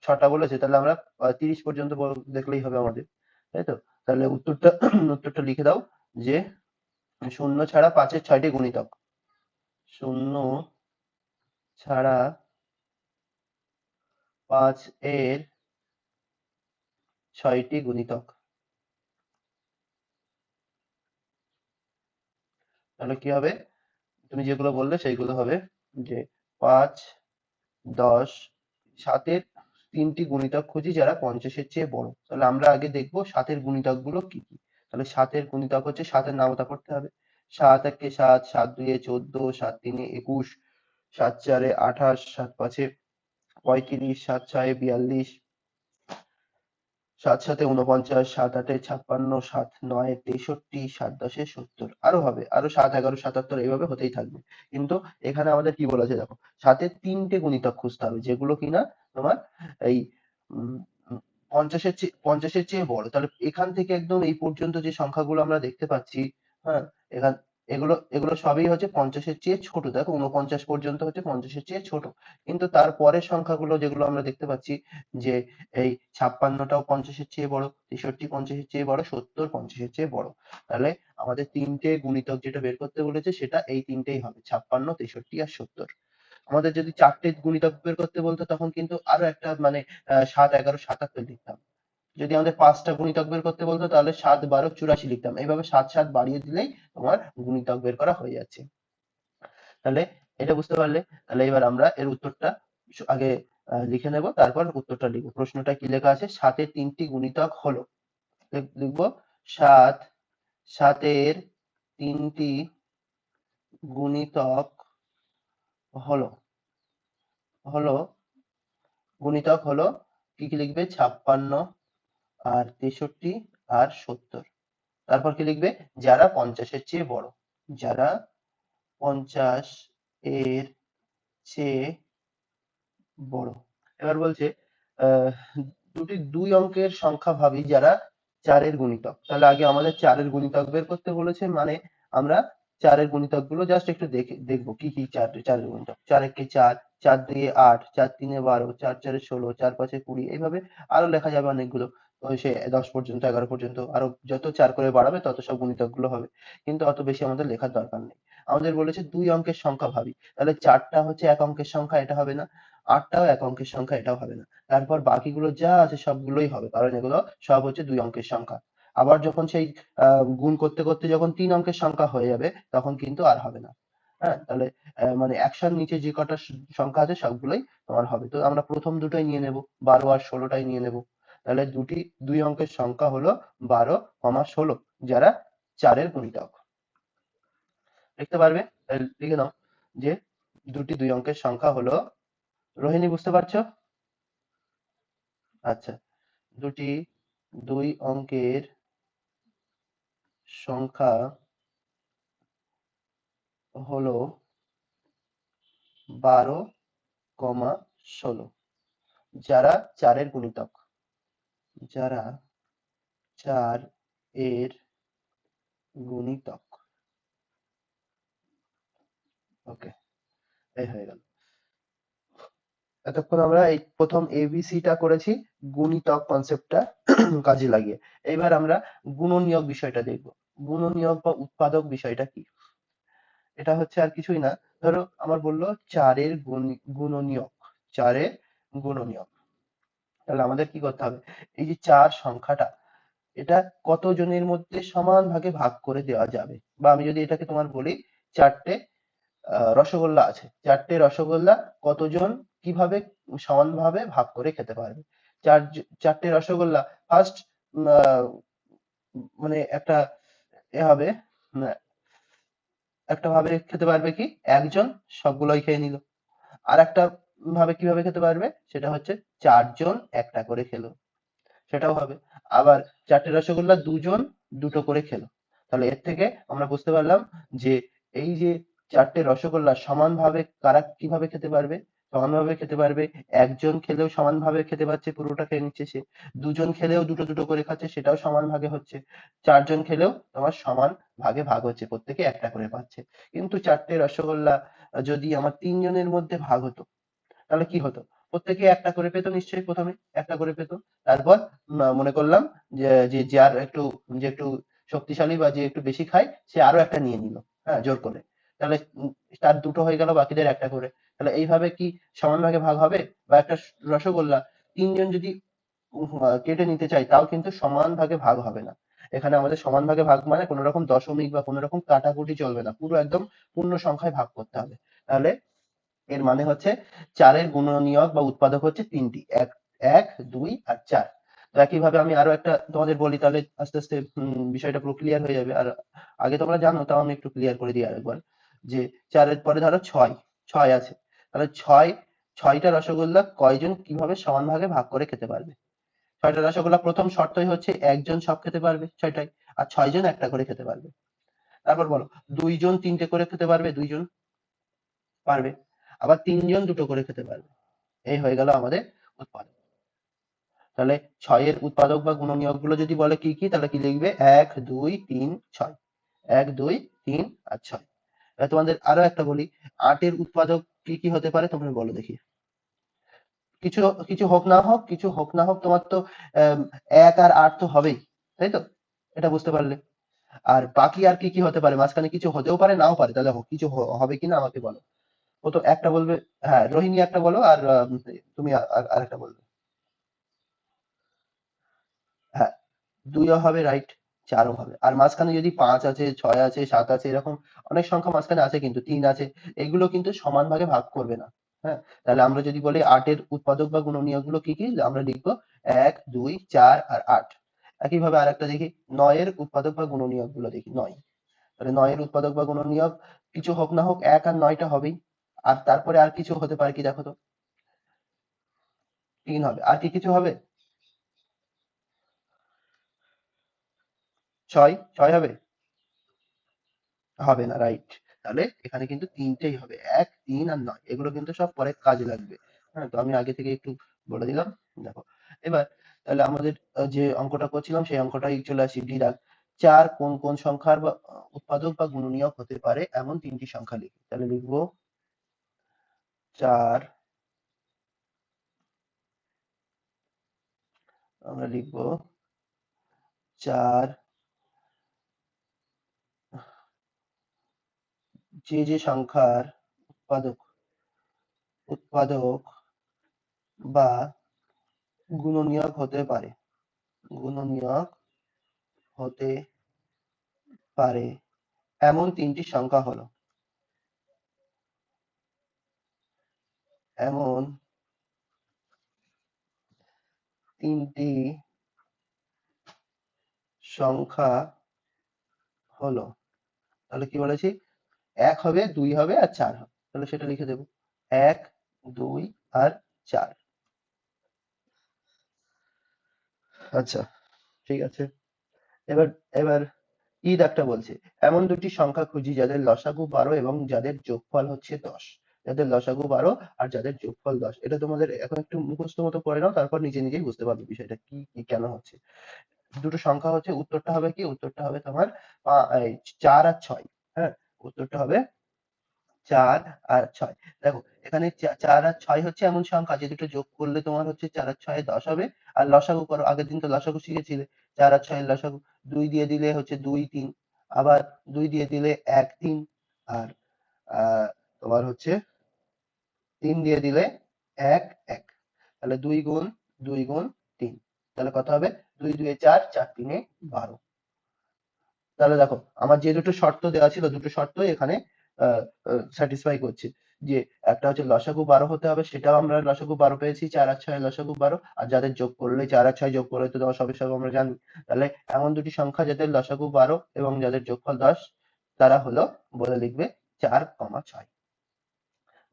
ছটা বলেছে, তাহলে আমরা 30 পর্যন্ত দেখলেই হবে আমাদের, তাই তো? তাহলে উত্তরটা উত্তরটা লিখে দাও যে 0 ছাড়া 5-এর 6টি গুণিতক। 0 ছাড়া 5-এর 6টি গুণিতক। তাহলে কি হবে? তুমি যেগুলো বললে সেইগুলো হবে যে 5, 10, 7-এর 3টি গুণিতক খুঁজি যারা 50-এর চেয়ে বড়। তাহলে আমরা আগে দেখবো 7-এর গুণিতক গুলো কি কি। তাহলে 7-এর গুণিতক হচ্ছে, 7-এর নামতা পড়তে হবে। 7 একে 7, 7 দুইয়ে 14, 7 তিনে 21, 7 চারে 28, 7 পাঁচে 35, 7 ছয়ে 42, 7 সাতে 49, 7 আটে 56, 7 নয়ে 63, 7 10-এ 70। আরো হবে, আরো 7 11 77 এইভাবে হতেই থাকবে। কিন্তু এখানে আমাদের কি বলেছে দেখো, 7-এর 3টে গুণিতক খুঁজতে হবে যেগুলো কিনা তোমার এই উম, উম, 50-এর চেয়ে বড়। তাহলে এখান থেকে একদম এই পর্যন্ত যে সংখ্যাগুলো আমরা দেখতে পাচ্ছি, হ্যাঁ, এখান এগুলো এগুলো সবই হচ্ছে 50-এর চেয়ে ছোট। দেখো 49 পর্যন্ত হচ্ছে 50-এর চেয়ে ছোট। কিন্তু তারপরের সংখ্যাগুলো যেগুলো আমরা দেখতে পাচ্ছি যে এই 56টাও 50-এর চেয়ে বড়, 63 50-এর চেয়ে বড়, 70 50-এর চেয়ে বড়। তাহলে আমাদের 3টে গুণিতক যেটা বের করতে বলেছে সেটা এই 3টেই হবে, 56, 63 আর 70। আমাদের যদি 4টে গুণিতক বের করতে বলতো তখন কিন্তু আরো একটা মানে 7 11 77 লিখতাম। যদি আমাদের 5টা গুণিতক বের করতে বলতো তাহলে 7 12 84 লিখতাম। এইভাবে 7 7 বাড়িয়ে দিলেই তোমার গুণিতক বের করা হয়ে যাচ্ছে। তাহলে এটা বুঝতে পারলে? তাহলে এবার আমরা এর উত্তরটা আগে লিখে নেব, তারপর উত্তরটা লিখবো। প্রশ্নটা কি লেখা আছে? 7-এর 3টি গুণিতক হলো, লিখবো 7, 7-এর 3টি গুণিতক হলো, হলো গুণিতক হলো, কি কি লিখবে? 56 আর 63 আর 70। তারপর কি লিখবে? যারা 50-এর চেয়ে বড়, যারা 50 এর চেয়ে বড়। এবার বলছে আহ, দুটি 2 অঙ্কের সংখ্যা ভাবি যারা 4-এর গুণিতক। তাহলে আগে আমাদের 4-এর গুণিতক বের করতে বলেছে, মানে আমরা 4-এর গুণিতক গুলো জাস্ট একটু দেখবো কি কি 4-এর গুণিতক। 4 একে 4, 4 দুইয়ে 8, 4 তিনে 12, 4 চারে 16, 4 পাঁচে 20, এইভাবে আরো লেখা যাবে অনেকগুলো। ওই সে 10 পর্যন্ত 11 পর্যন্ত আরো যত 4 করে বাড়াবে তত সব গুণিতক গুলো হবে। কিন্তু অত বেশি আমাদের লেখার দরকার নেই। আমাদের বলেছে 2 অঙ্কের সংখ্যা ভাবি। তাহলে 4টা হচ্ছে 1 অঙ্কের সংখ্যা, এটা হবে না। 8টাও 1 অঙ্কের সংখ্যা, এটাও হবে না। তারপর বাকিগুলো যা আছে সবগুলোই হবে, কারণ এগুলো সব হচ্ছে 2 অঙ্কের সংখ্যা। আবার যখন সেই গুণ করতে করতে যখন 3 অঙ্কের সংখ্যা হয়ে যাবে তখন কিন্তু আর হবে না। হ্যাঁ, তাহলে মানে 100-র নিচে যে কটা সংখ্যা আছে সবগুলোই তোমার হবে। তো আমরা প্রথম দুটোই নিয়ে নেব, 12 আর 16টাই নিয়ে নেব। তাহলে 2 অঙ্কের সংখ্যা হলো 12, 16, যারা 4-এর গুণিতক। লিখতে পারবে? তাহলে লিখে নাও যে 2 অঙ্কের সংখ্যা হলো, রোহিণী বুঝতে পারছো? আচ্ছা, 2 অঙ্কের সংখ্যা হলো 12, 16, যারা 4-এর গুণিতক, যারা 4-এর গুণিতক। ওকে, এই হয়ে গেল। এতক্ষণ আমরা এই প্রথম এবিসিটা করেছি গুণিতক কনসেপ্টটা কাজে লাগিয়ে। এবার আমরা গুণনীয়ক বিষয়টা দেখব। গুণনীয়ক বা উৎপাদক বিষয়টা কি? এটা হচ্ছে আর কিছুই না। ধরো আমার বললো 4-এর গুণনীয়ক, 4-এর গুণনীয়ক। তাহলে আমাদের কি করতে হবে? এই যে 4 সংখ্যাটা, এটা কতজনের মধ্যে সমান ভাগে ভাগ করে দেওয়া যাবে? বা আমি যদি এটাকে তোমার বলি, 4টে রসগোল্লা আছে। 4টে রসগোল্লা কতজন কিভাবে সমানভাবে ভাগ করে খেতে পারবে? 4টে রসগোল্লা ফার্স্ট মানে একটা হবে, উম, একটা ভাবে খেতে পারবে কি একজন, সবগুলোই খেয়ে নিল। আর একটা ভাবে কিভাবে খেতে পারবে, সেটা হচ্ছে 4জন একটা করে খেলো, সেটাও হবে। আবার 4টে রসগোল্লা 2জন 2টো করে খেলো। তাহলে এর থেকে আমরা বুঝতে পারলাম যে এই যে 4টে রসগোল্লা সমানভাবে কারা কিভাবে খেতে পারবে? সমানভাবে খেতে পারবে, একজন খেলেও সমানভাবে খেতে পারছে, পুরোটা খেয়ে নিচ্ছে সে। 2জন খেলেও 2টো 2টো করে খাচ্ছে, সেটাও সমান ভাগে হচ্ছে। 4জন খেলেও তোমার সমান ভাগে ভাগ হচ্ছে, প্রত্যেকে একটা করে পাচ্ছে। কিন্তু 4টে রসগোল্লা যদি আমার 3 জনের মধ্যে ভাগ হতো তাহলে কি হতো? প্রত্যেকে একটা করে পেতো নিশ্চয়ই, প্রথমে একটা করে পেতো। তারপর মনে করলাম যে যার একটু যে একটু শক্তিশালী বা যে একটু বেশি খায় সে আরো একটা নিয়ে নিল, হ্যাঁ, জোর করে। তাহলে তার দুটো হয়ে গেল, বাকিদের একটা করে। তাহলে এইভাবে কি সমান ভাগে ভাগ হবে? বা একটা রসগোল্লা তিনজন যদি কেটে নিতে চাই তাও কিন্তু সমান ভাগে ভাগ হবে না। এখানে আমাদের সমান ভাগে ভাগ মানে কোনো রকম দশমিক বা কোনো রকম কাটাকুটি চলবে না, পুরো একদম পূর্ণ সংখ্যায় ভাগ করতে হবে। তাহলে এর মানে হচ্ছে ৪ এর গুণনীয়ক বা উৎপাদক হচ্ছে ৩টি, ১, ২ আর ৪। তো একইভাবে আমি আরো একটা তোমাদের বলি, তাহলে আস্তে আস্তে বিষয়টা পুরো ক্লিয়ার হয়ে যাবে। আর আগে তোমরা জানো, তাও আমি একটু ক্লিয়ার করে দিই আরেকবার, যে ৪ এর পরে ধরো ৬, ৬ আছে। তাহলে ৬টা রসগোল্লা কয়জন কিভাবে সমান ভাগে ভাগ করে খেতে পারবে? ৬টা রসগোল্লা প্রথম শর্তই হচ্ছে একজন সব খেতে পারবে ৬টাই, আর ৬ জন একটা করে খেতে পারবে। তারপর বলো, ২ জন ৩টে করে খেতে পারবে, ২ জন পারবে। আবার ৩ জন ২টো করে খেতে পারবে। এই হয়ে গেল আমাদের উৎপাদক। তাহলে ৬ এর উৎপাদক বা গুণনীয়ক গুলো যদি বলে কি কি, তাহলে কি লিখবে? ১, ২, ৩, ৬। ১, ২, ৩ আর ৬। এবার তোমাদের আরো একটা বলি, ৮ এর উৎপাদক কি কি হতে পারে তোমরা বলো দেখি। কিছু কিছু হোক না হোক, কিছু হোক না হোক, তোমার তো ১ আর ৮ তো হবেই, তাই তো? এটা বুঝতে পারলে। আর বাকি আর কি কি হতে পারে? মাঝখানে কিছু হতেও পারে, নাও পারে। তাহলে কিছু হবে কিনা আমাকে বলো। ও তো একটা বলবে। হ্যাঁ, রোহিণী একটা বলো, আর তুমি আরেকটা বলবে। হ্যাঁ, ২ ও হবে, রাইট। ৪ ও হবে। আর মাঝখানে যদি ৫ আছে, ৬ আছে, ৭ আছে, এরকম অনেক সংখ্যা মাঝখানে আছে, কিন্তু ৩ আছে। এগুলো কিন্তু সমান ভাগে ভাগ করবে না। হ্যাঁ? তাহলে আমরা যদি বলি ৮ এর উৎপাদক বা গুণনীয়ক গুলো কি কি? আমরা লিখবো ১, ২, ৪ আর ৮। একইভাবে আরেকটা দেখি, ৯ এর উৎপাদক বা গুণনীয়ক গুলো দেখি। ৯। তাহলে ৯ এর উৎপাদক বা গুণনীয়ক কিছু হোক না হোক ১ আর ৯ টা হবেই। আর তারপরে আর কিছু হতে পারে কি দেখো তো? ৩ হবে। আর কি কিছু হবে? ৬, ৬ হবে? হবে না, রাইট। তাহলে এখানে কিন্তু ৩টেই হবে। ১, ৩ আর ৯। এগুলো কিন্তু সব পরে কাজে লাগবে। হ্যাঁ? তো আমি আগে থেকে একটু বলে দিলাম। দেখো। এবার তাহলে আমাদের যে অঙ্কটা করছিলাম সেই অঙ্কটাই চলে আসি। ৪ কোন কোন সংখ্যার বা উৎপাদক বা গুণনীয়ক হতে পারে এমন ৩টি সংখ্যা লিখি। তাহলে লিখবো ৪, আমরা লিখবো ৪, যে সংখ্যার উৎপাদক উৎপাদক বা গুণনীয়ক হতে পারে, গুণনীয়ক হতে পারে এমন ৩টি সংখ্যা হলো, এমন ৩টি সংখ্যা হলো। তাহলে কি বলেছি? ১ হবে, ২ হবে আর ৪ হবে। তাহলে সেটা লিখে দেব। ১, ২ আর ৪। আচ্ছা, ঠিক আছে। এবার এবার দাগটা বলছে, এমন দুটি সংখ্যা খুঁজি যাদের লসাগু ১২ এবং যাদের যোগফল হচ্ছে ১০। যাদের লসাগু ১২ আর যাদের যোগফল ১০। এটা তোমাদের এখন একটু মুখস্থ মতো করে নাও, তারপর নিজে নিজেই বুঝতে পারবে বিষয়টা কি কেন হচ্ছে। দুটো সংখ্যা হচ্ছে, উত্তরটা হবে কি? উত্তরটা হবে তোমার ৪ আর ৬। হ্যাঁ? উত্তরটা হবে ৪ আর ৬। দেখো, এখানে ৪ আর ৬ হচ্ছে এমন সংখ্যা যে দুটো যোগ করলে তোমার হচ্ছে ৪ আর ৬ ১০ হবে। আর লসাগু করো, আগের দিন তো লসাগু শিখেছিলে। ৪ আর ৬ এর লসাগু ২ দিয়ে দিলে হচ্ছে ২, ৩। আবার ২ দিয়ে দিলে ১, ৩। আর আ তোমার হচ্ছে ৩ দিয়ে দিলে ১, ১। তাহলে ২ গুণ ২ গুণ ৩। তাহলে কত হবে? ২ ২ এ ৪, ৪ ৩ এ ১২। তাহলে দেখো, আমার যে দুটো শর্ত দেওয়া ছিল, দুটো শর্তই এখানে স্যাটিসফাই করছে। যে একটা হচ্ছে লসাগু ১২ হতে হবে, সেটাও আমরা লসাগু ১২ পেয়েছি। ৪ আর ৬ লসাগু ১২। আর যাদের যোগ করলে ৪ আর ৬ যোগ করলে তো ১০ হবে, সব আমরা জানি। তাহলে এমন দুটি সংখ্যা যাদের লসাগু ১২ এবং যাদের যোগফল ১০, তারা হলো, বলে লিখবে ৪, ৬।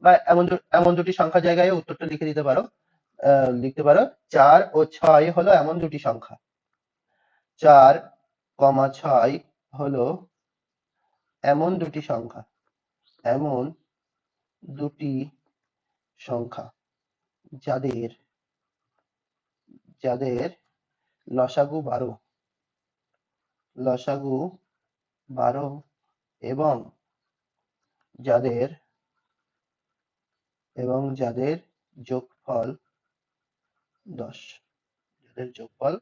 বা এমন দুটি সংখ্যার জায়গায় উত্তরটা লিখে দিতে পারো। লিখতে পারো ৪ ও ৬ হলো এমন দুটি সংখ্যা। ৪, ৬ হলো এমন দুটি সংখ্যা, এমন দুটি সংখ্যা যাদের যাদের লসাগু ১২, লসাগু ১২ এবং যাদের যাদের যোগফল 10, এদের যোগফল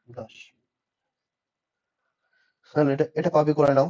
10। তাহলে এটা কপি করে নাও।